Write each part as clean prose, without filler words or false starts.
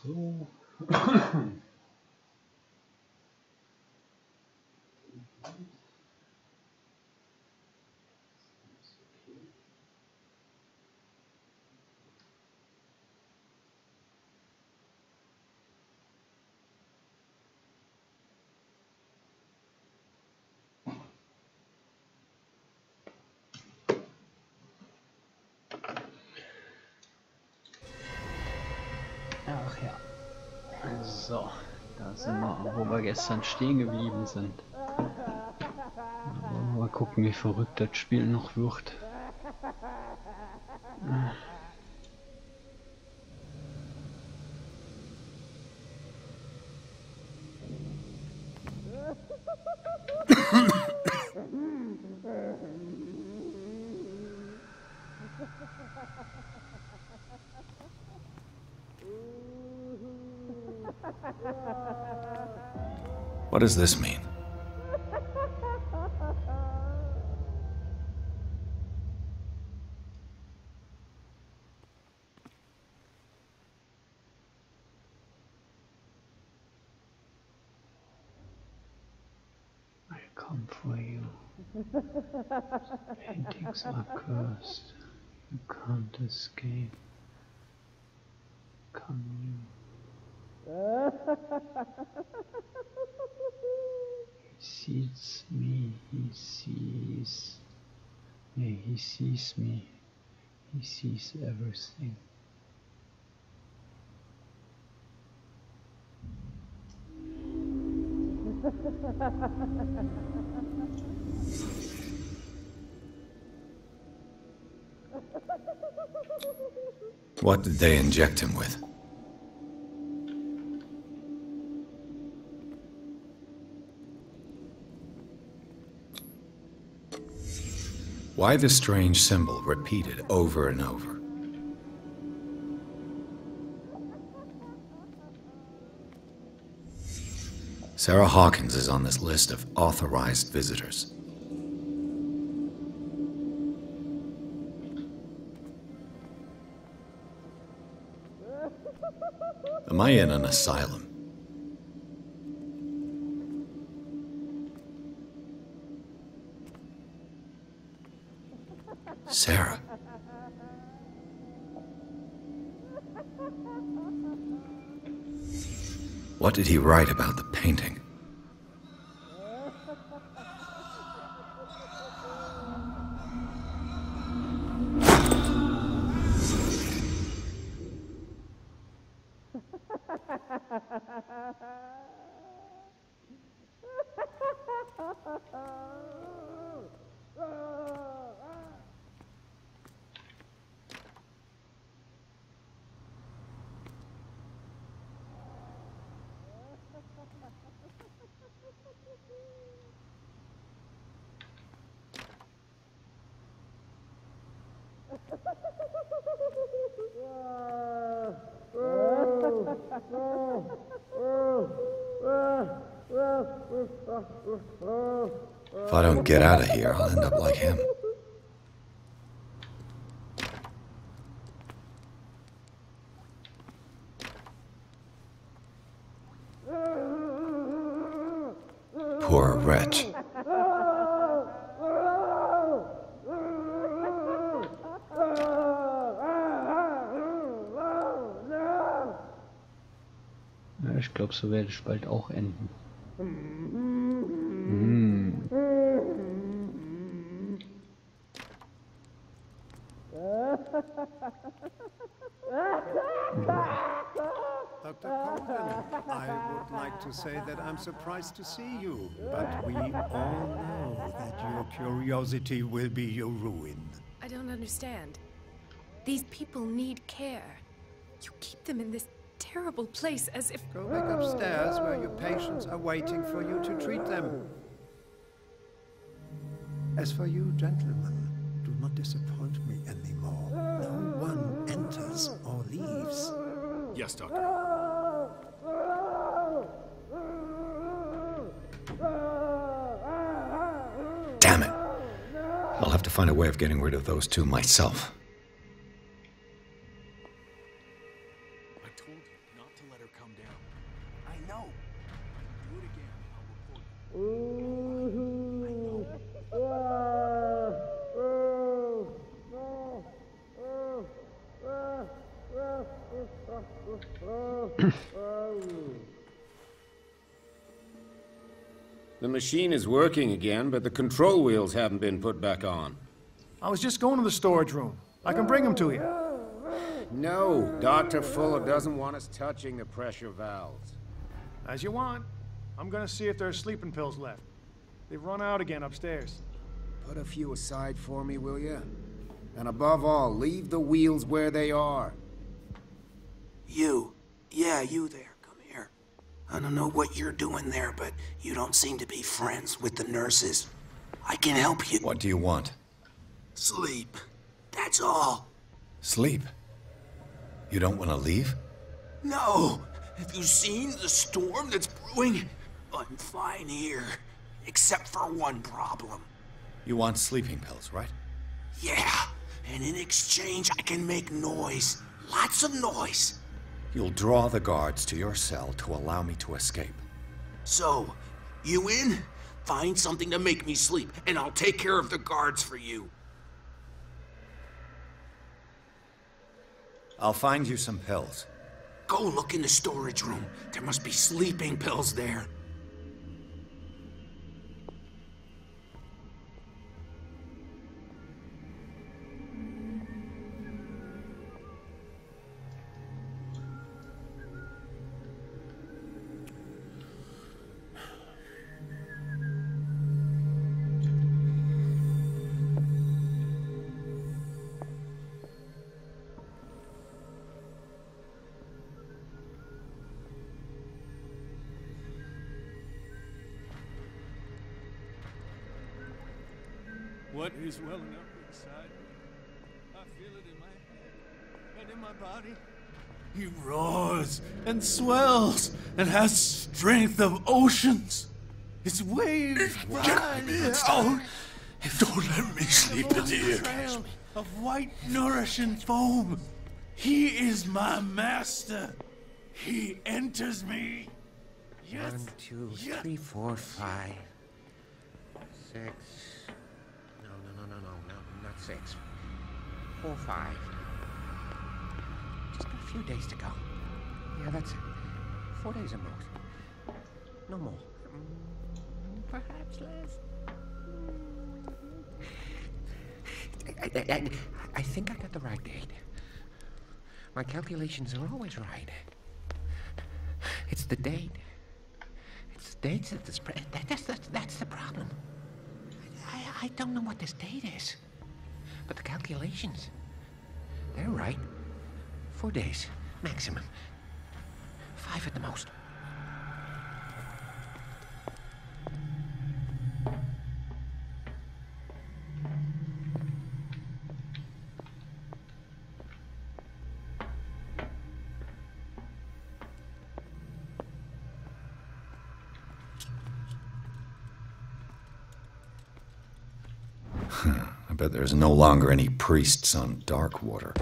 So. Ach ja. So, da sind wir, wo wir gestern stehen geblieben sind. Aber mal gucken, wie verrückt das Spiel noch wird. What does this mean? I come for you. Paintings are cursed. You can't escape. Come you. He sees me, he sees me, he sees me, he sees everything. What did they inject him with? Why the strange symbol repeated over and over? Sarah Hawkins is on this list of authorized visitors. Am I in an asylum? Sarah. What did he write about the painting? If I don't get out of here, I'll end up like him. Poor wretch. Ja, ich glaube, so werde ich bald auch enden. Dr. Colvin, I would like to say that I'm surprised to see you, but we all know that your curiosity will be your ruin. I don't understand. These people need care. You keep them in this terrible place as if... Go back upstairs where your patients are waiting for you to treat them. As for you, gentlemen, do not disappoint me anymore. No one enters or leaves. Yes, Doctor. Damn it. I'll have to find a way of getting rid of those two myself. I told you not to let The machine is working again, but the control wheels haven't been put back on. I was just going to the storage room. I can bring them to you. No, Dr. Fuller doesn't want us touching the pressure valves. As you want. I'm gonna see if there's sleeping pills left. They've run out again upstairs. Put a few aside for me, will you? And above all, leave the wheels where they are. You. Yeah, you there. Come here. I don't know what you're doing there, but you don't seem to be friends with the nurses. I can help you. What do you want? Sleep. That's all. Sleep? You don't want to leave? No. Have you seen the storm that's brewing? I'm fine here. Except for one problem. You want sleeping pills, right? Yeah. And in exchange, I can make noise. Lots of noise. You'll draw the guards to your cell to allow me to escape. So, you in? Find something to make me sleep, and I'll take care of the guards for you. I'll find you some pills. Go look in the storage room. There must be sleeping pills there. What is welling up inside me? I feel it in my head and in my body. He roars and swells and has strength of oceans. His waves rise out. Don't let me sleep in here. Trail of white, nourishing foam. He is my master. He enters me. Yes. 1, 2, 3, 4, 5, 6. No, not 6. 4, 5. Just got a few days to go. Yeah, that's it. 4 days at most. No more. Perhaps less. I think I got the right date. My calculations are always right. It's the date. It's the dates that the spread. That's the problem. I don't know what this date is. But the calculations, they're right. 4 days, maximum. 5 at the most. I bet there's no longer any priests on Darkwater.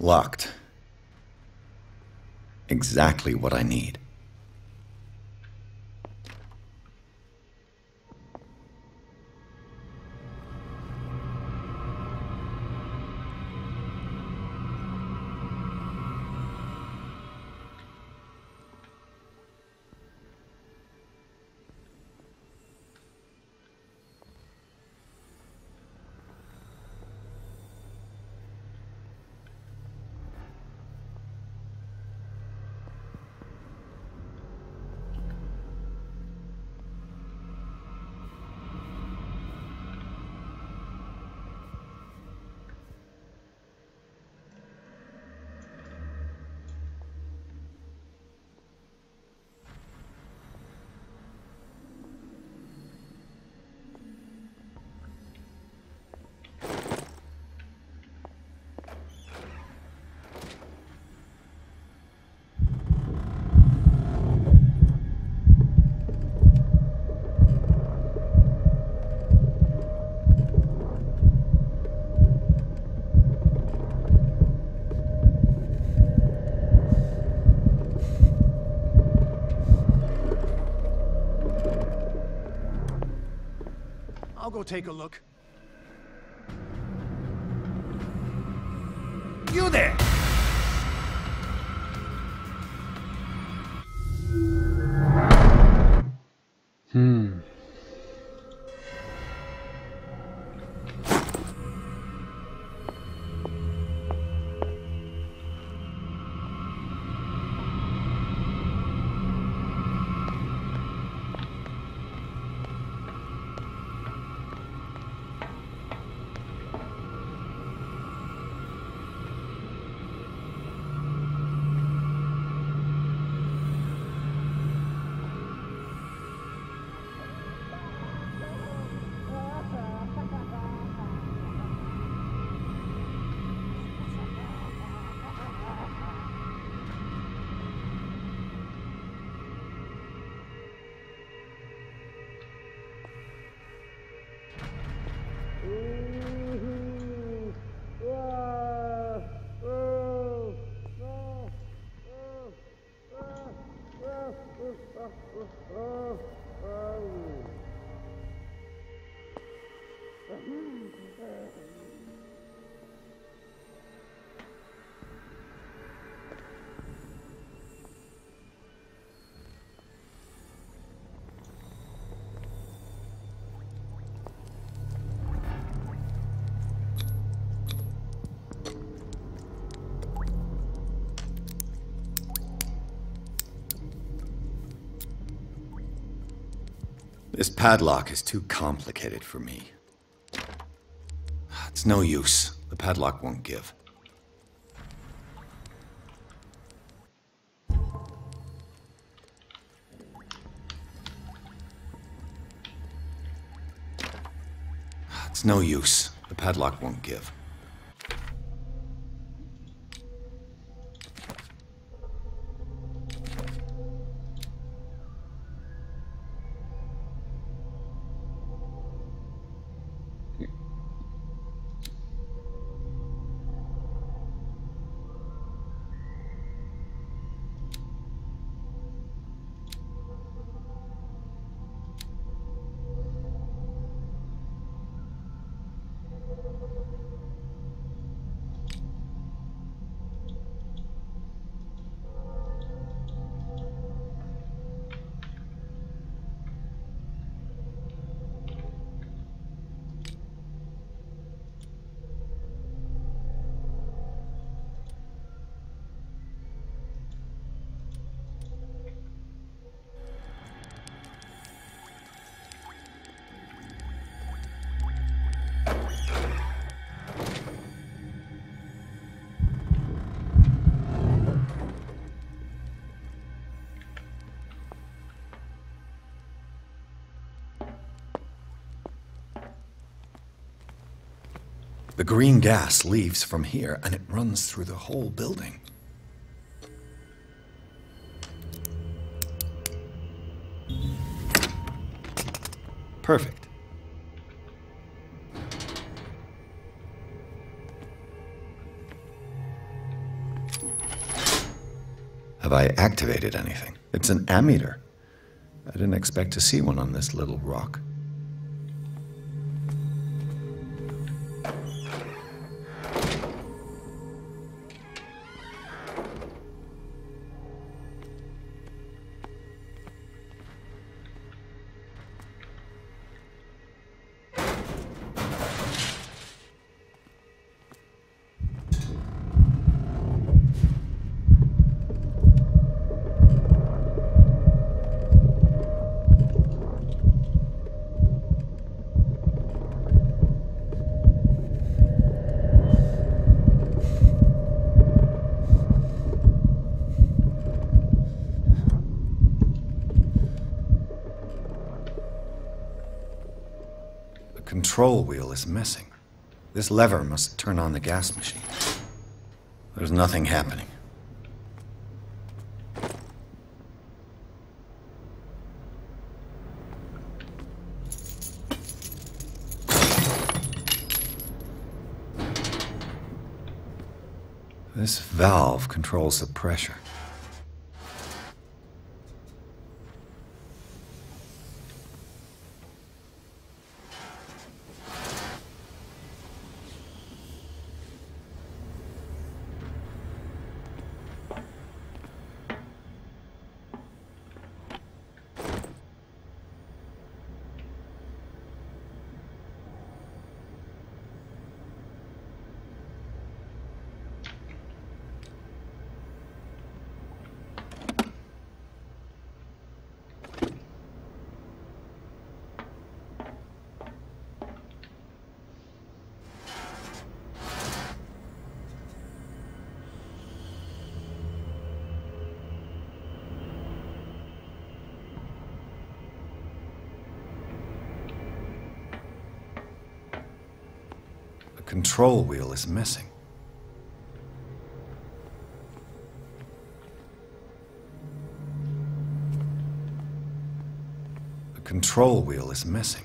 Locked. Exactly what I need. I'll go take a look. You there! This padlock is too complicated for me. It's no use. The padlock won't give. It's no use. The padlock won't give. The green gas leaves from here, and it runs through the whole building. Perfect. Have I activated anything? It's an ammeter. I didn't expect to see one on this little rock. The control wheel is missing. This lever must turn on the gas machine. There's nothing happening. This valve controls the pressure. control wheel is missing. The control wheel is missing.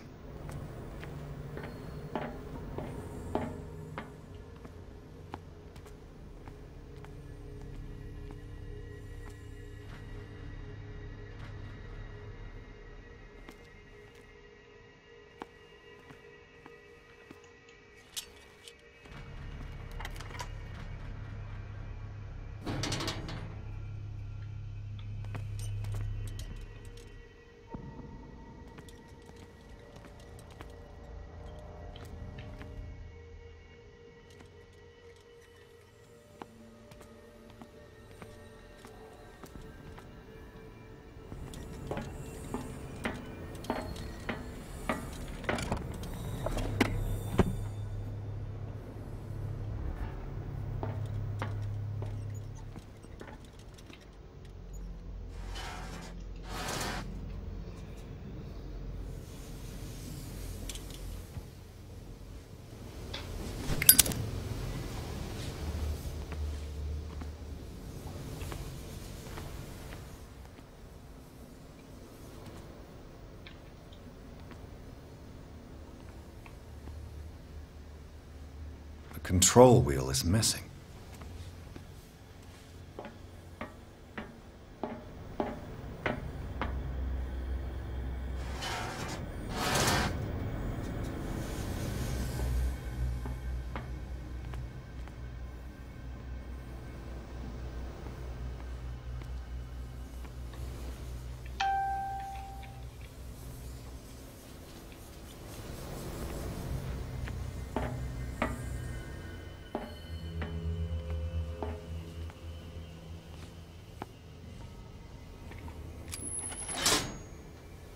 The control wheel is missing.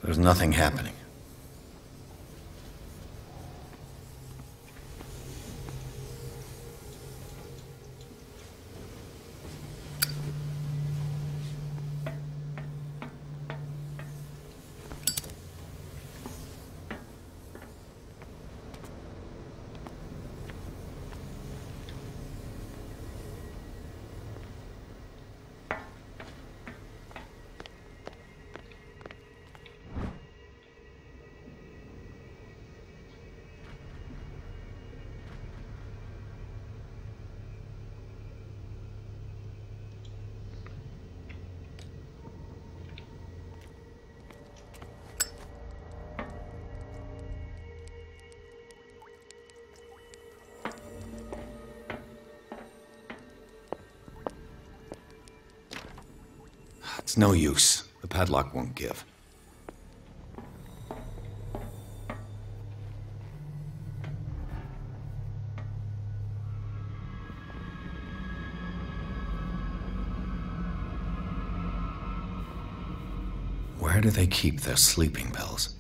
There's nothing happening. It's no use. The padlock won't give. Where do they keep their sleeping pills?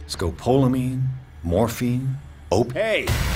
Scopolamine, morphine, opiate. Hey!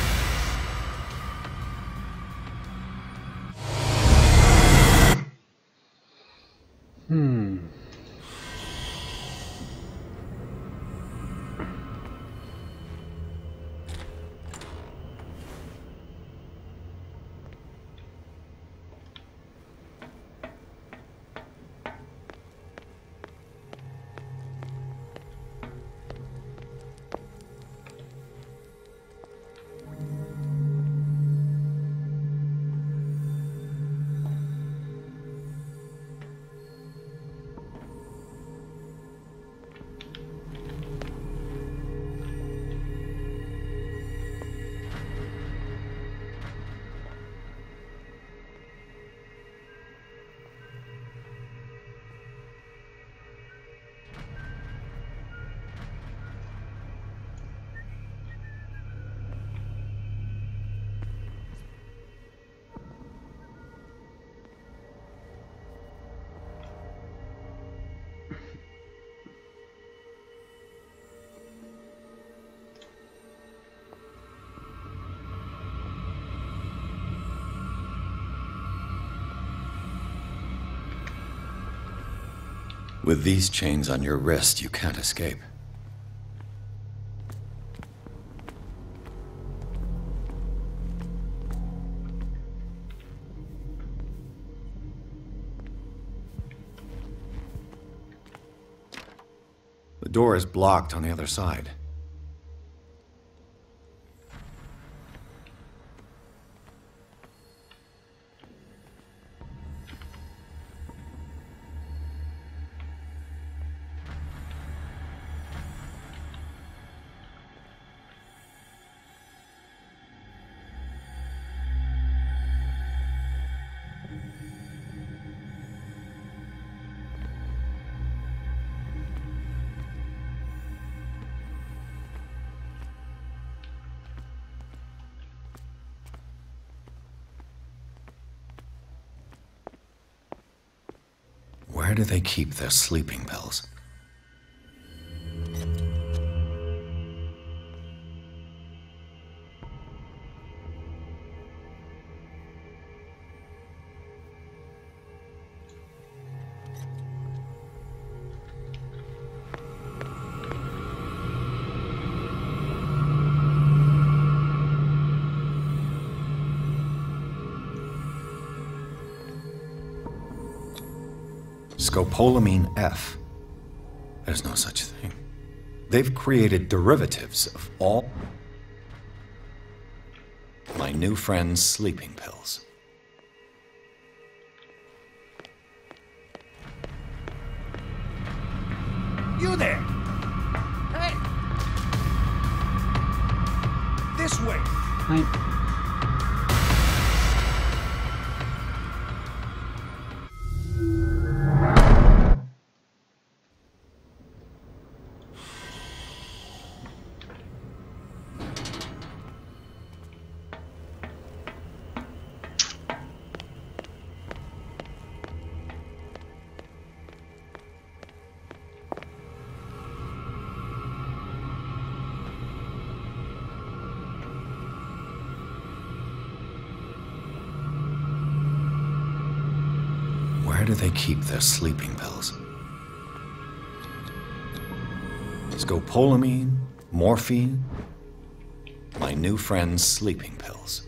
With these chains on your wrist, you can't escape. The door is blocked on the other side. Where do they keep their sleeping pills? Scopolamine F. There's no such thing. They've created derivatives of all my new friend's sleeping pills. You there! Hey! This way! Nein. Where do they keep their sleeping pills? Scopolamine, morphine, my new friend's sleeping pills.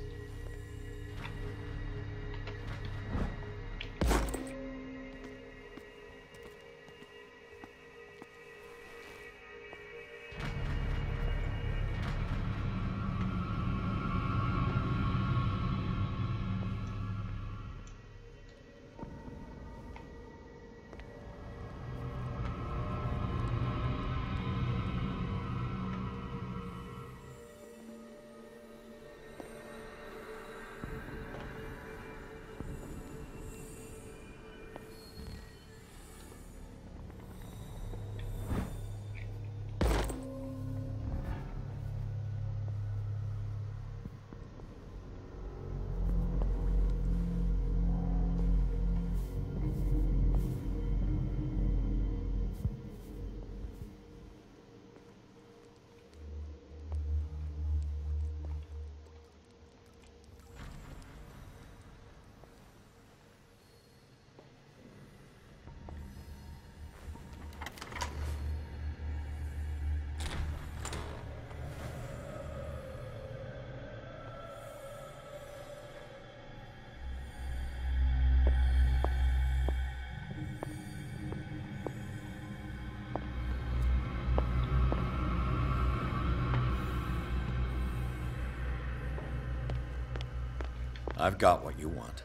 I've got what you want.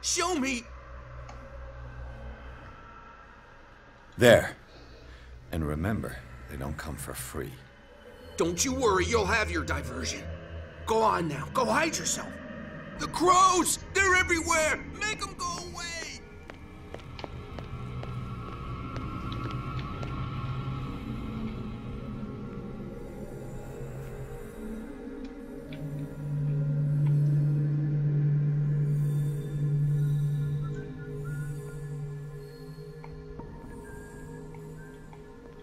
Show me! There. And remember, they don't come for free. Don't you worry, you'll have your diversion. Go on now, go hide yourself. The crows! They're everywhere! Make them go away!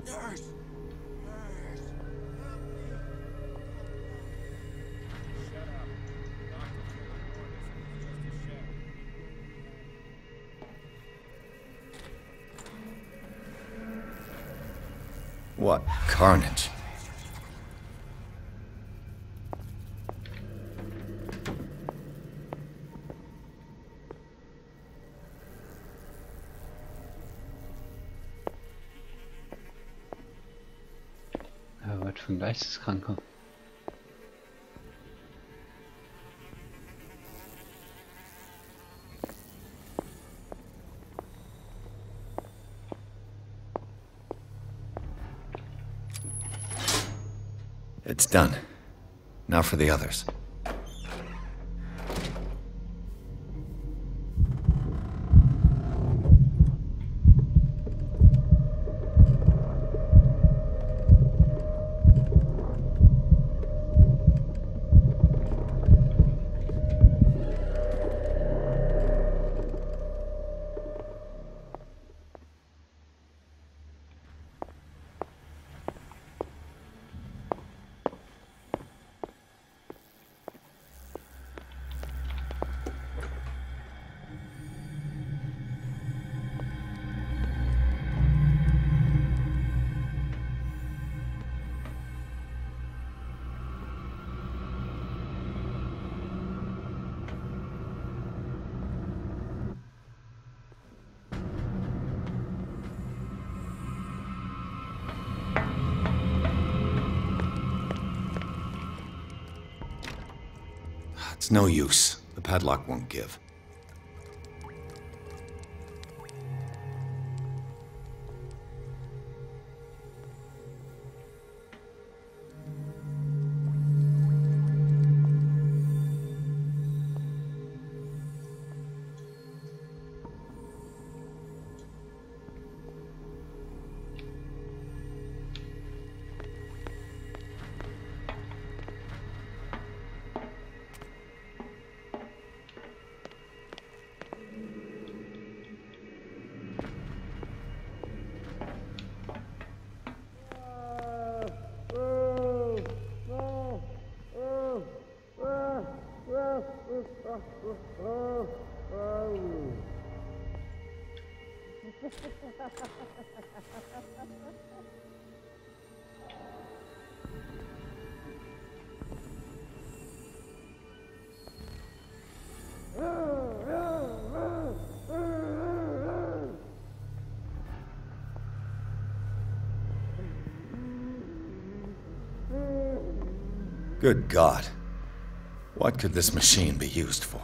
Nurse! Nurse! Help me! Shut up. Dr. Cthulhu warned us it was just a shadow. What carnage. Ja, was für ein Geisteskranker. It's done. Now for the others. It's no use. The padlock won't give. Good God. What could this machine be used for?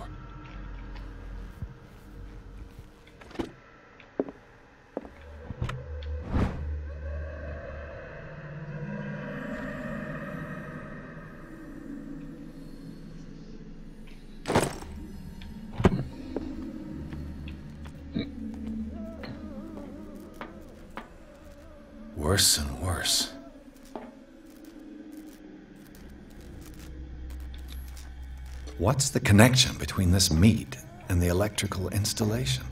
Worse and worse. What's the connection between this meat and the electrical installation?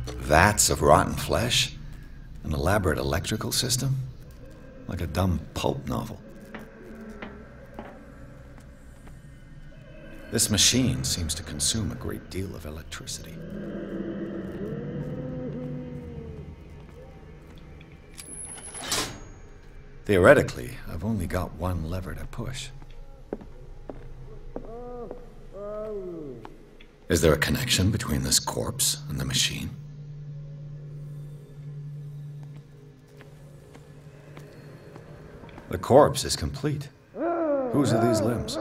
Vats of rotten flesh? An elaborate electrical system? Like a dumb pulp novel. This machine seems to consume a great deal of electricity. Theoretically, I've only got one lever to push. Is there a connection between this corpse and the machine? The corpse is complete. Whose are these limbs?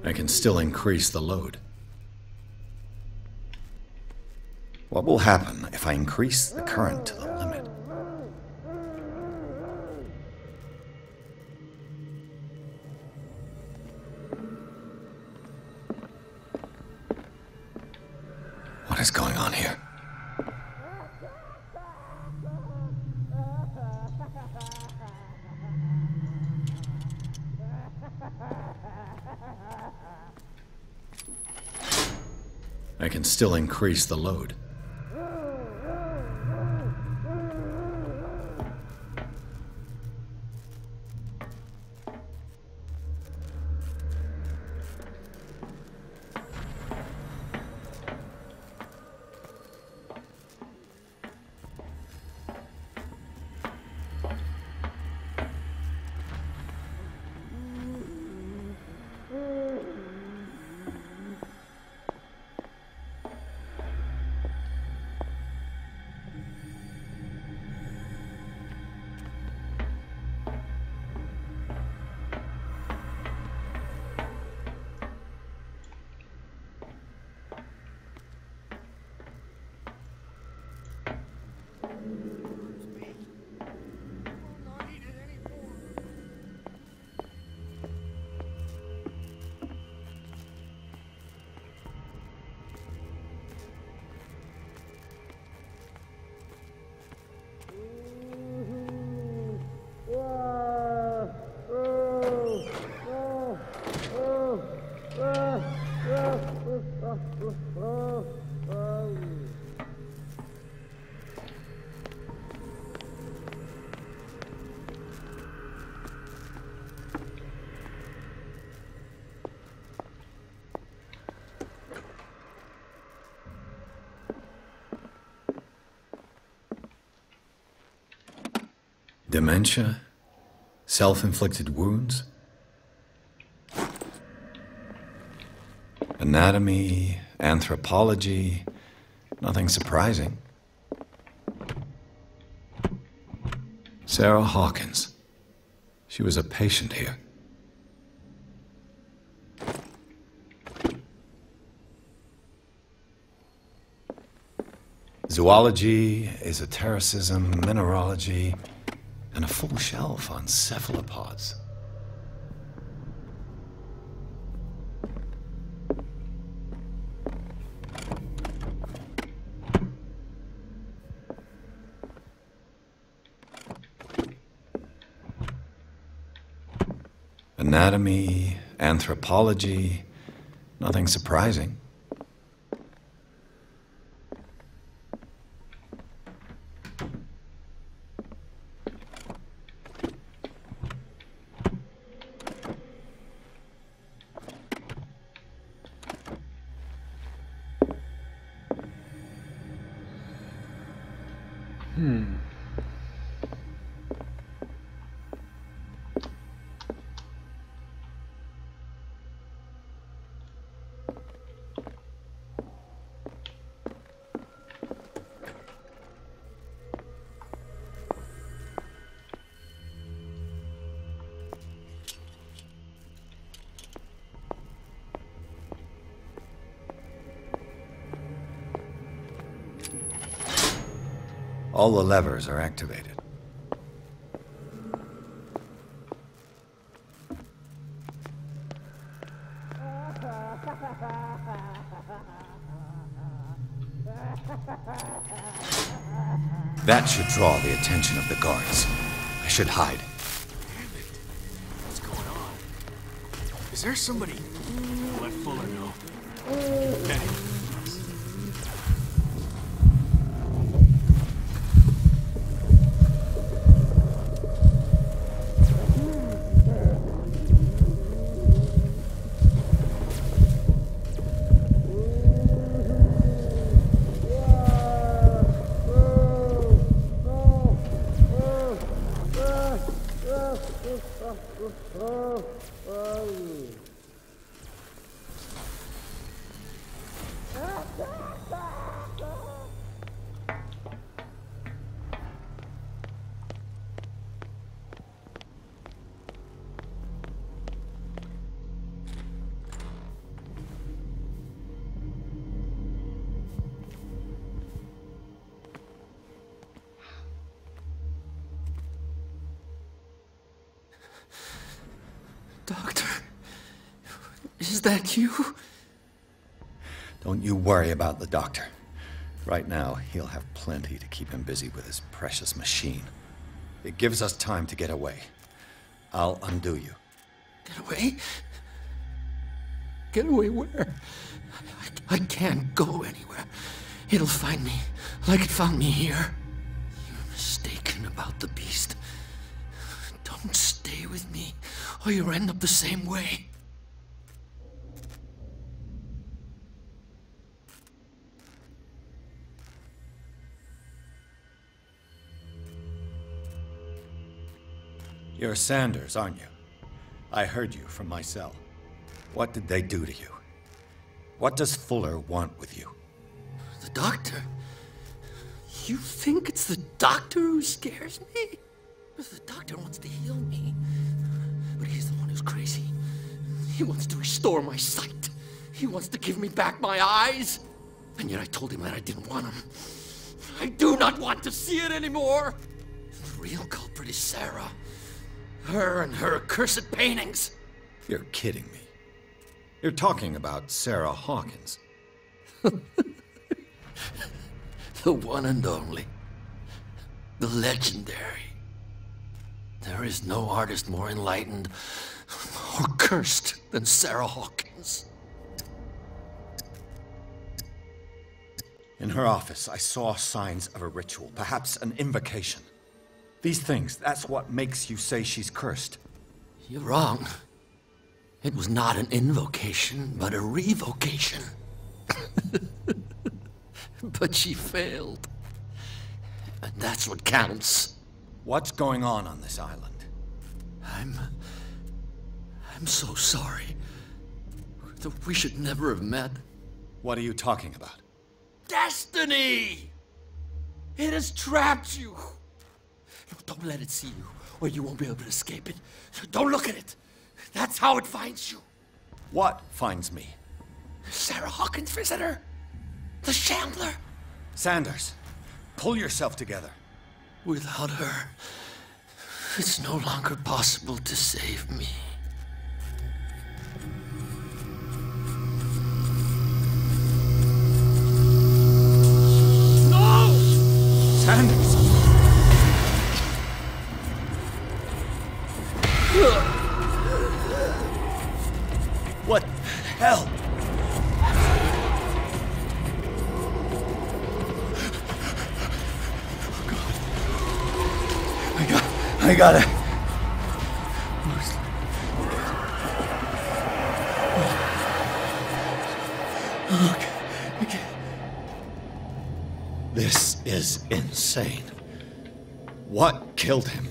I can still increase the load. What will happen if I increase the current to the limit? What is going on here? I can still increase the load. Dementia? Self-inflicted wounds? Anatomy, anthropology, nothing surprising. Sarah Hawkins. She was a patient here. Zoology, esotericism, mineralogy, and a full shelf on cephalopods. Anatomy, anthropology, nothing surprising. All the levers are activated. That should draw the attention of the guards. I should hide. Damn it. What's going on? Is there somebody? Let Fuller know. Okay. Doctor, is that you? Don't you worry about the doctor. Right now, he'll have plenty to keep him busy with his precious machine. It gives us time to get away. I'll undo you. Get away? Get away where? I can't go anywhere. It'll find me, like it found me here. You're mistaken about the beast. Don't stay with me, or you'll end up the same way. You're Sanders, aren't you? I heard you from my cell. What did they do to you? What does Fuller want with you? The doctor? You think it's the doctor who scares me? The doctor wants to heal me, but he's the one who's crazy. He wants to restore my sight. He wants to give me back my eyes. And yet I told him that I didn't want him. I do not want to see it anymore. The real culprit is Sarah. Her and her accursed paintings. You're kidding me. You're talking about Sarah Hawkins. The one and only. The legendary. There is no artist more enlightened or cursed than Sarah Hawkins. In her office, I saw signs of a ritual, perhaps an invocation. These things, that's what makes you say she's cursed. You're wrong. It was not an invocation, but a revocation. But she failed. And that's what counts. What's going on this island? I'm so sorry. We should never have met. What are you talking about? Destiny! It has trapped you. No, don't let it see you, or you won't be able to escape it. Don't look at it. That's how it finds you. What finds me? Sarah Hawkins' visitor. The Shambler. Sanders, pull yourself together. Without her, it's no longer possible to save me. No! Sanders! What the hell? I got it. Okay. This is insane. What killed him?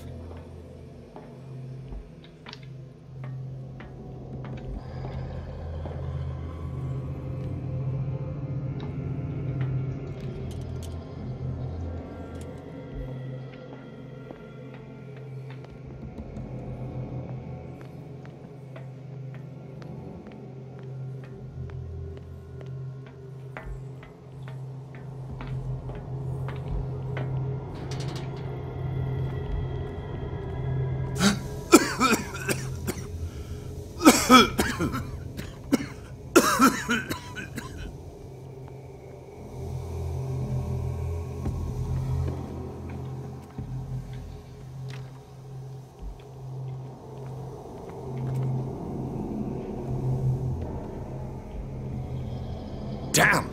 Damn!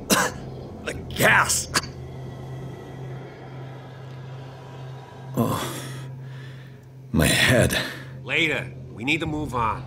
The gas! Oh, my head. Later. We need to move on.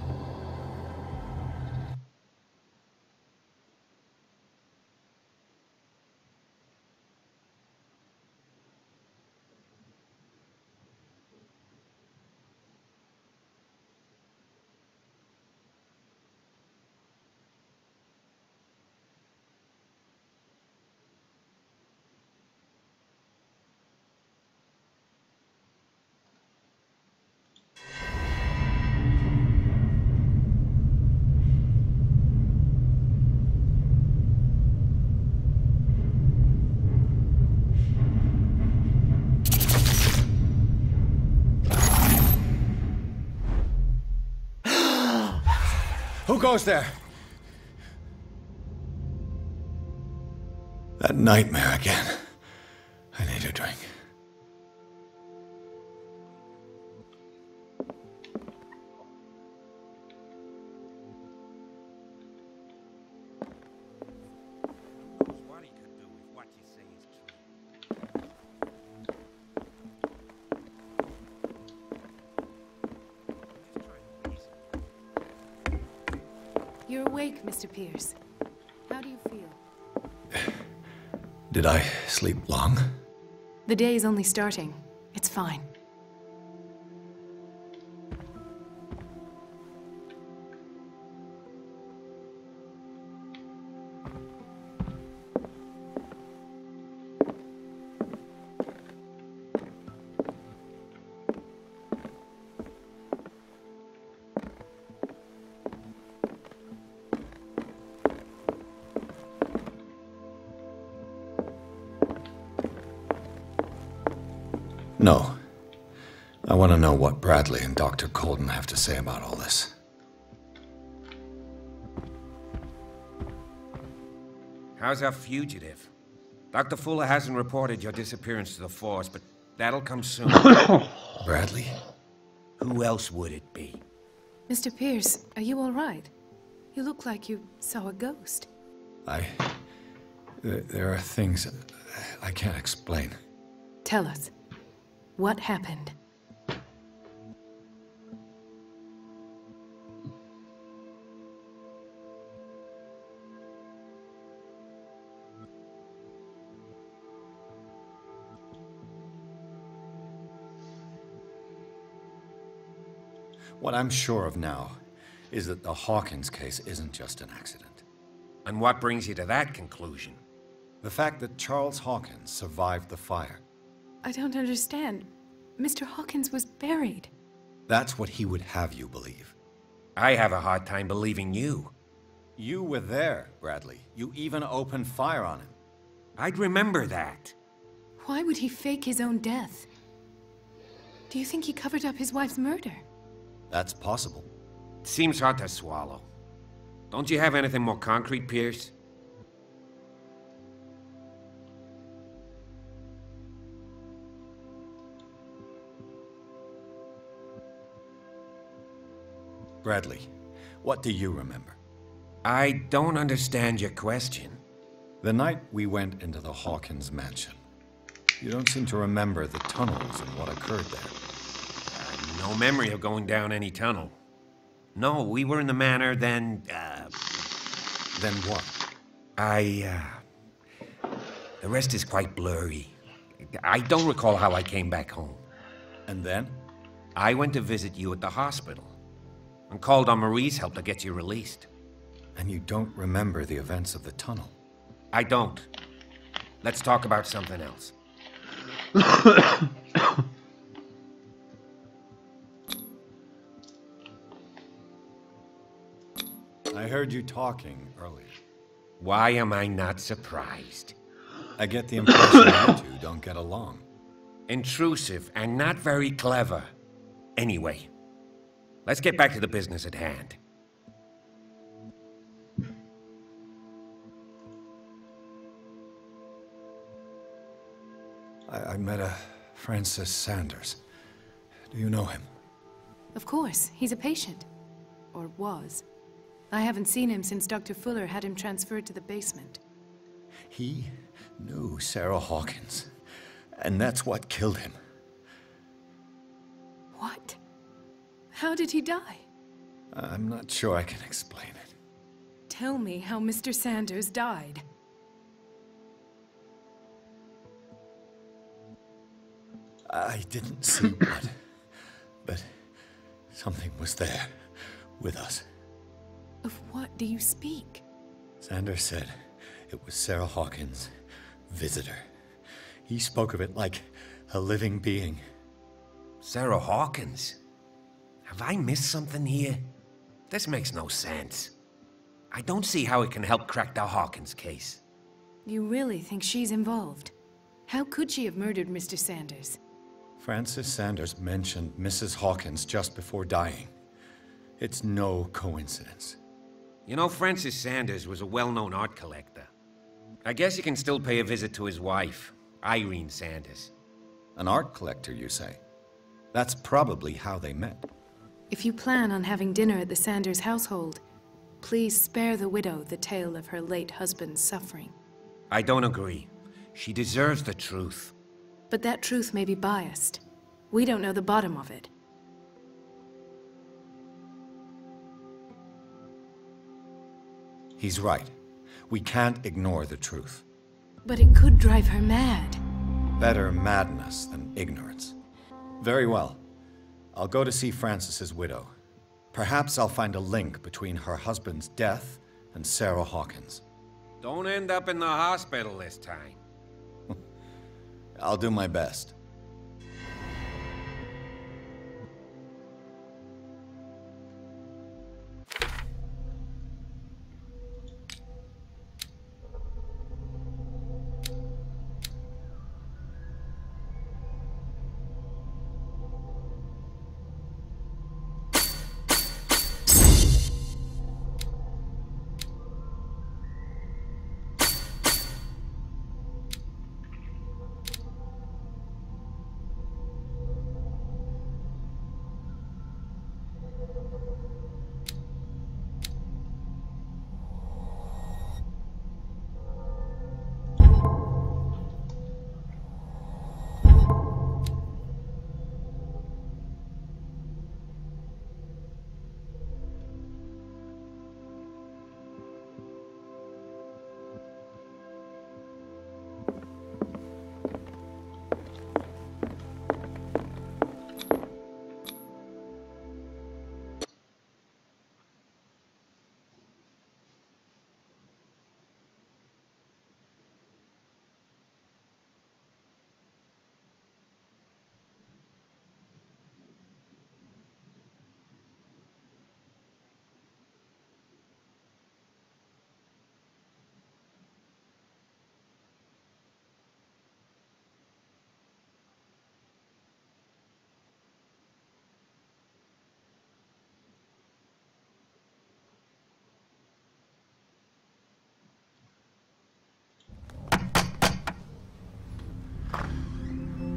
Who goes there? That nightmare again. I need a drink. You're awake, Mr. Pierce. How do you feel? Did I sleep long? The day is only starting. It's fine. No. I want to know what Bradley and Dr. Colden have to say about all this. How's our fugitive? Dr. Fuller hasn't reported your disappearance to the force, but that'll come soon. Bradley? Who else would it be? Mr. Pierce, are you all right? You look like you saw a ghost. There are things I can't explain. Tell us. What happened? What I'm sure of now is that the Hawkins case isn't just an accident. And what brings you to that conclusion? The fact that Charles Hawkins survived the fire. I don't understand. Mr. Hawkins was buried. That's what he would have you believe. I have a hard time believing you. You were there, Bradley. You even opened fire on him. I'd remember that. Why would he fake his own death? Do you think he covered up his wife's murder? That's possible. It seems hard to swallow. Don't you have anything more concrete, Pierce? Bradley, what do you remember? I don't understand your question. The night we went into the Hawkins mansion. You don't seem to remember the tunnels and what occurred there. No memory of going down any tunnel. No, we were in the manor, then, Then what? The rest is quite blurry. I don't recall how I came back home. And then? I went to visit you at the hospital. And called on Marie's help to get you released. And you don't remember the events of the tunnel? I don't. Let's talk about something else. I heard you talking earlier. Why am I not surprised? I get the impression you two don't get along. Intrusive and not very clever. Anyway, let's get back to the business at hand. I met a Francis Sanders. Do you know him? Of course, he's a patient. Or was. I haven't seen him since Dr. Fuller had him transferred to the basement. He knew Sarah Hawkins, and that's what killed him. What? How did he die? I'm not sure I can explain it. Tell me how Mr. Sanders died. I didn't see blood, but something was there with us. Of what do you speak? Sanders said it was Sarah Hawkins' visitor. He spoke of it like a living being. Sarah Hawkins? Have I missed something here? This makes no sense. I don't see how it can help crack the Hawkins case. You really think she's involved? How could she have murdered Mr. Sanders? Francis Sanders mentioned Mrs. Hawkins just before dying. It's no coincidence. You know, Francis Sanders was a well-known art collector. I guess you can still pay a visit to his wife, Irene Sanders. An art collector, you say? That's probably how they met. If you plan on having dinner at the Sanders household, please spare the widow the tale of her late husband's suffering. I don't agree. She deserves the truth. But that truth may be biased. We don't know the bottom of it. He's right. We can't ignore the truth. But it could drive her mad. Better madness than ignorance. Very well. I'll go to see Francis's widow. Perhaps I'll find a link between her husband's death and Sarah Hawkins. Don't end up in the hospital this time. I'll do my best.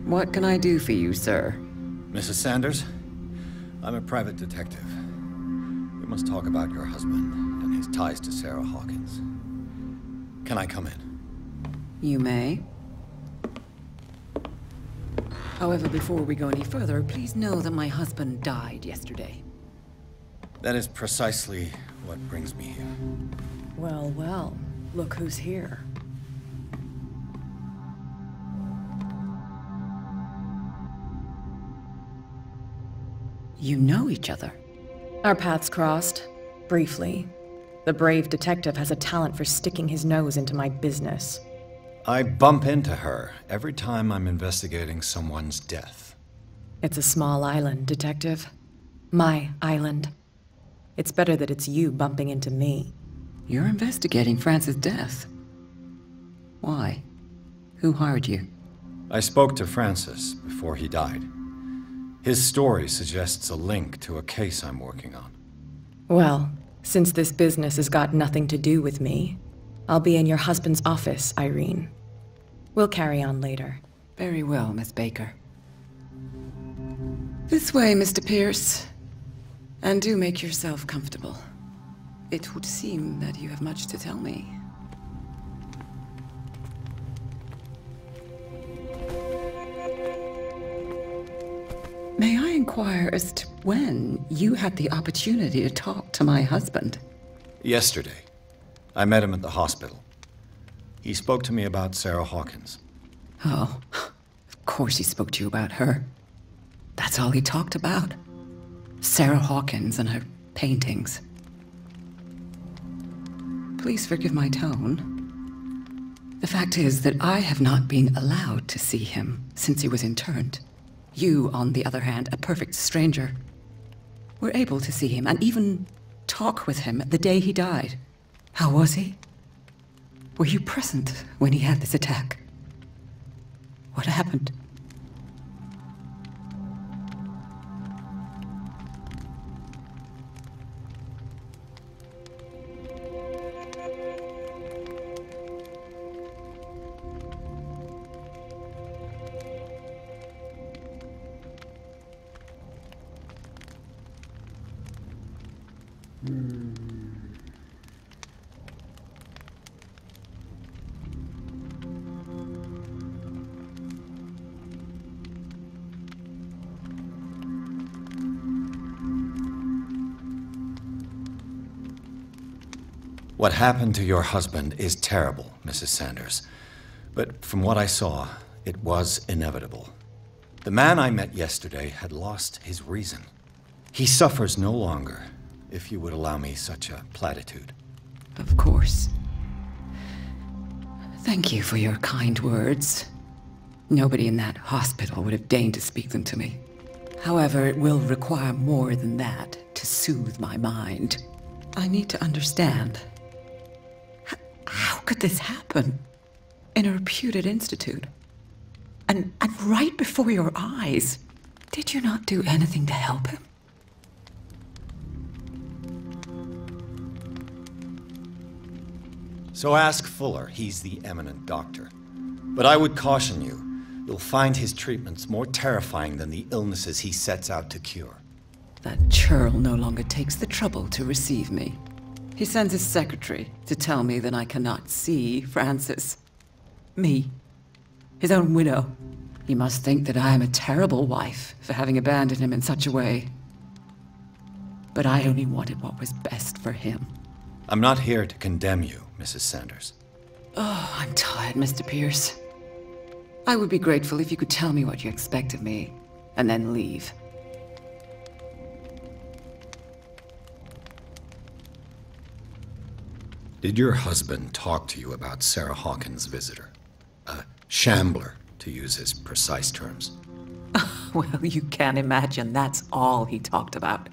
What can I do for you, sir? Mrs. Sanders, I'm a private detective. We must talk about your husband and his ties to Sarah Hawkins. Can I come in? You may. However, before we go any further, please know that my husband died yesterday. That is precisely what brings me here. Well, well, look who's here. You know each other. Our paths crossed, briefly. The brave detective has a talent for sticking his nose into my business. I bump into her every time I'm investigating someone's death. It's a small island, Detective. My island. It's better that it's you bumping into me. You're investigating Francis' death. Why? Who hired you? I spoke to Francis before he died. His story suggests a link to a case I'm working on. Well, since this business has got nothing to do with me, I'll be in your husband's office, Irene. We'll carry on later. Very well, Miss Baker. This way, Mr. Pierce. And do make yourself comfortable. It would seem that you have much to tell me. May I inquire as to when you had the opportunity to talk to my husband? Yesterday. I met him at the hospital. He spoke to me about Sarah Hawkins. Oh, of course he spoke to you about her. That's all he talked about. Sarah Hawkins and her paintings. Please forgive my tone. The fact is that I have not been allowed to see him since he was interned. You, on the other hand, a perfect stranger, were able to see him and even talk with him the day he died. How was he? Were you present when he had this attack? What happened? What happened to your husband is terrible, Mrs. Sanders. But from what I saw, it was inevitable. The man I met yesterday had lost his reason. He suffers no longer, if you would allow me such a platitude. Of course. Thank you for your kind words. Nobody in that hospital would have deigned to speak them to me. However, it will require more than that to soothe my mind. I need to understand. How could this happen? In a reputed institute? And right before your eyes? Did you not do anything to help him? So ask Fuller, he's the eminent doctor. But I would caution you, you'll find his treatments more terrifying than the illnesses he sets out to cure. That churl no longer takes the trouble to receive me. He sends his secretary to tell me that I cannot see Francis. Me. His own widow. He must think that I am a terrible wife for having abandoned him in such a way. But I only wanted what was best for him. I'm not here to condemn you, Mrs. Sanders. Oh, I'm tired, Mr. Pierce. I would be grateful if you could tell me what you expect of me, and then leave. Did your husband talk to you about Sarah Hawkins' visitor? A shambler, to use his precise terms. Well, you can imagine that's all he talked about.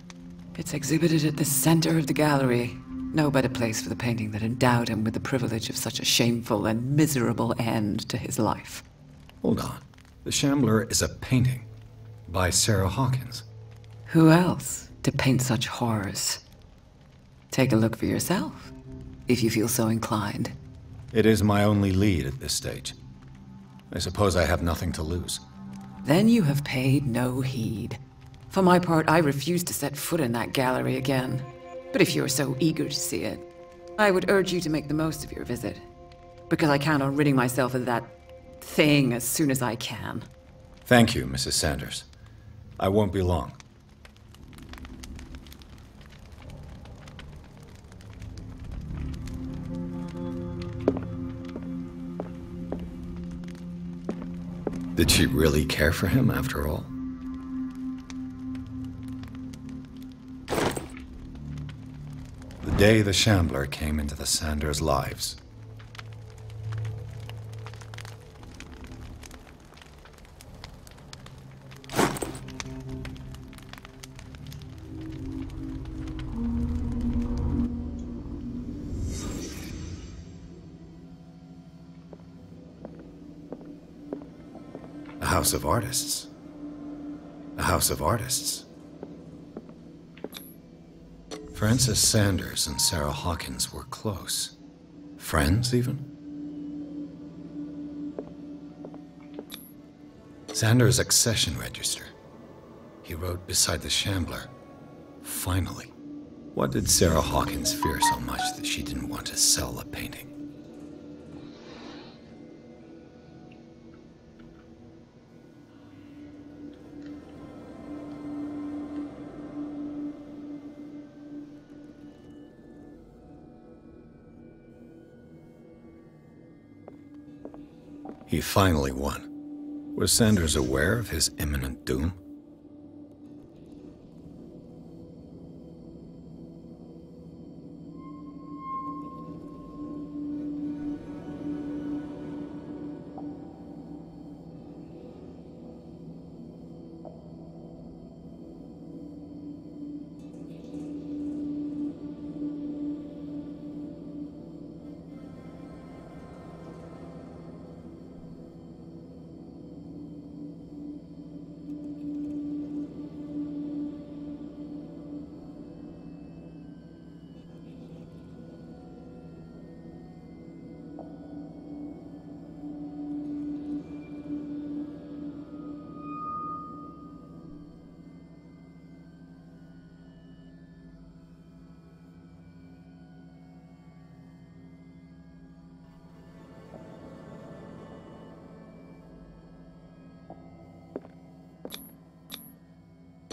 It's exhibited at the center of the gallery. No better place for the painting that endowed him with the privilege of such a shameful and miserable end to his life. Hold on. The Shambler is a painting by Sarah Hawkins. Who else to paint such horrors? Take a look for yourself, if you feel so inclined. It is my only lead at this stage. I suppose I have nothing to lose. Then you have paid no heed. For my part, I refuse to set foot in that gallery again. But if you're so eager to see it, I would urge you to make the most of your visit. Because I count on ridding myself of that thing as soon as I can. Thank you, Mrs. Sanders. I won't be long. Did she really care for him after all? The day the Shambler came into the Sanders' lives. A house of artists. A house of artists. Francis Sanders and Sarah Hawkins were close. Friends, even? Sanders' accession register. He wrote beside the Shambler, "Finally." What did Sarah Hawkins fear so much that she didn't want to sell the painting? He finally won. Was Sanders aware of his imminent doom?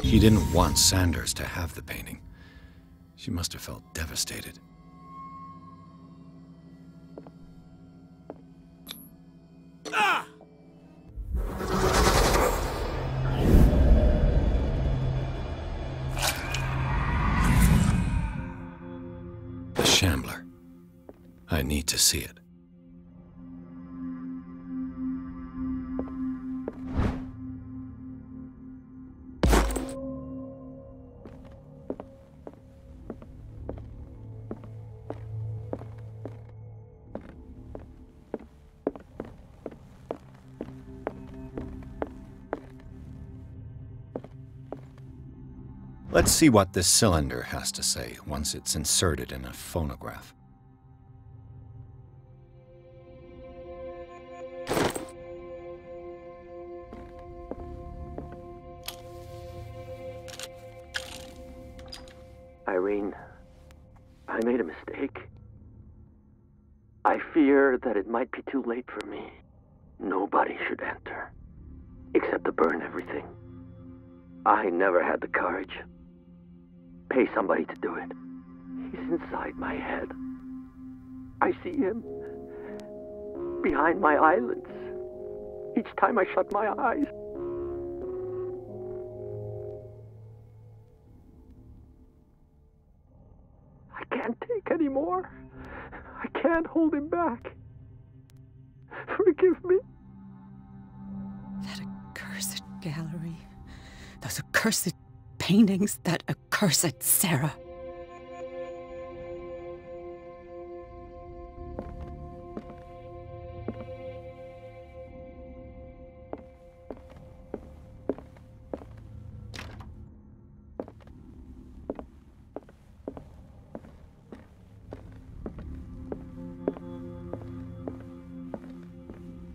She didn't want Sanders to have the painting. She must have felt devastated. I need to see it. Let's see what this cylinder has to say once it's inserted in a phonograph. Irene, I made a mistake. I fear that it might be too late for me. Nobody should enter, except to burn everything. I never had the courage. Pay somebody to do it. He's inside my head. I see him behind my eyelids each time I shut my eyes. I can't take any more. I can't hold him back. Forgive me. That accursed gallery. Those accursed paintings. That accursed Sarah.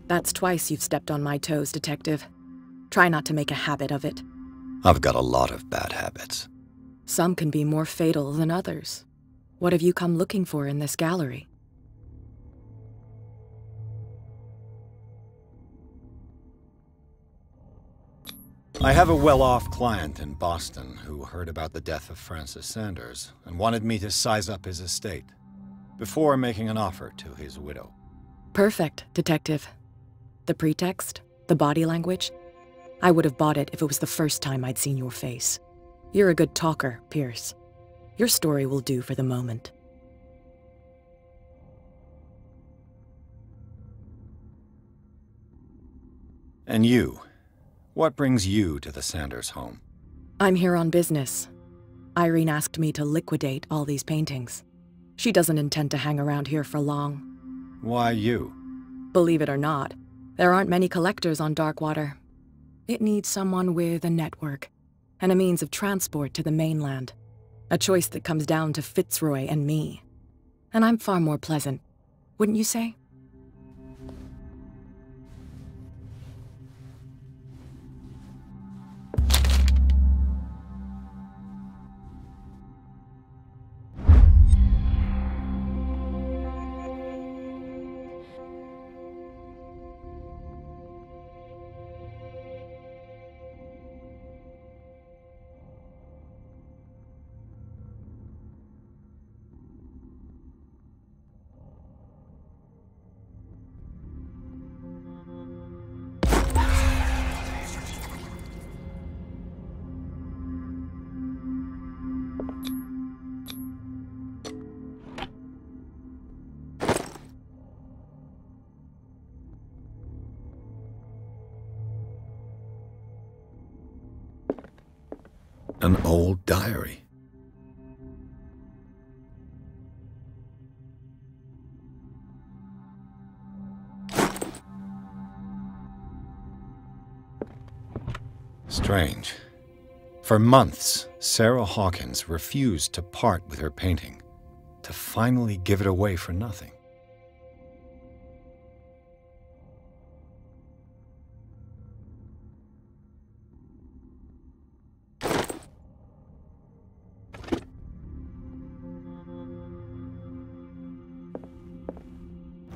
That's twice you've stepped on my toes, Detective. Try not to make a habit of it. I've got a lot of bad habits. Some can be more fatal than others. What have you come looking for in this gallery? I have a well-off client in Boston who heard about the death of Francis Sanders and wanted me to size up his estate before making an offer to his widow. Perfect, Detective. The pretext, the body language, I would have bought it if it was the first time I'd seen your face. You're a good talker, Pierce. Your story will do for the moment. And you? What brings you to the Sanders home? I'm here on business. Irene asked me to liquidate all these paintings. She doesn't intend to hang around here for long. Why you? Believe it or not, there aren't many collectors on Darkwater. It needs someone with a network and a means of transport to the mainland. A choice that comes down to Fitzroy and me. And I'm far more pleasant, wouldn't you say? An old diary. Strange. For months, Sarah Hawkins refused to part with her painting, to finally give it away for nothing.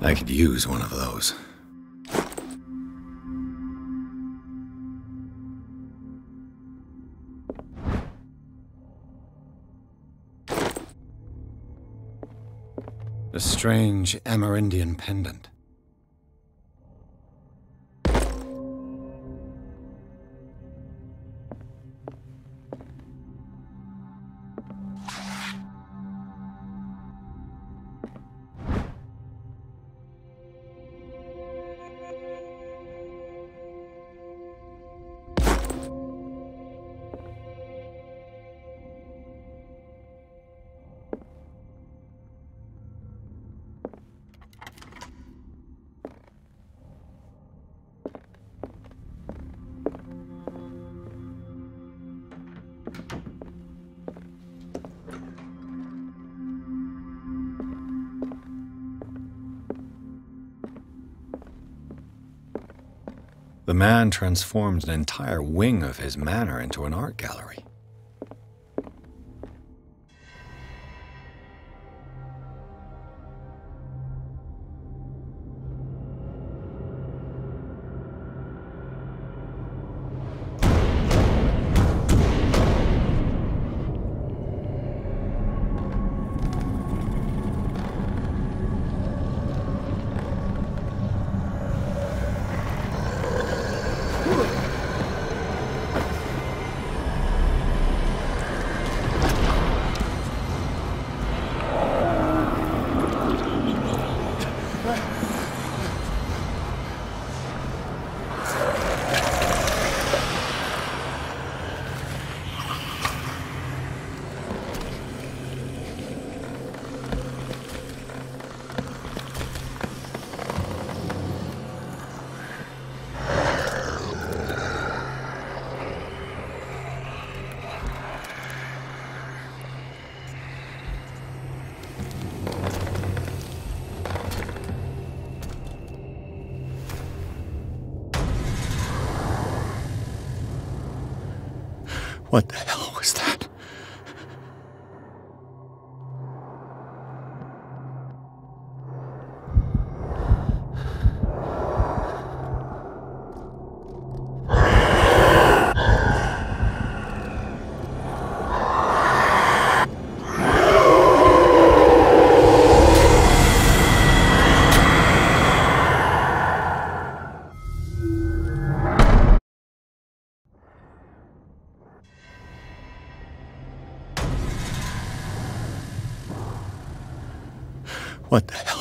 I could use one of those. A strange Amerindian pendant. The man transformed an entire wing of his manor into an art gallery. What the hell was that? What the hell?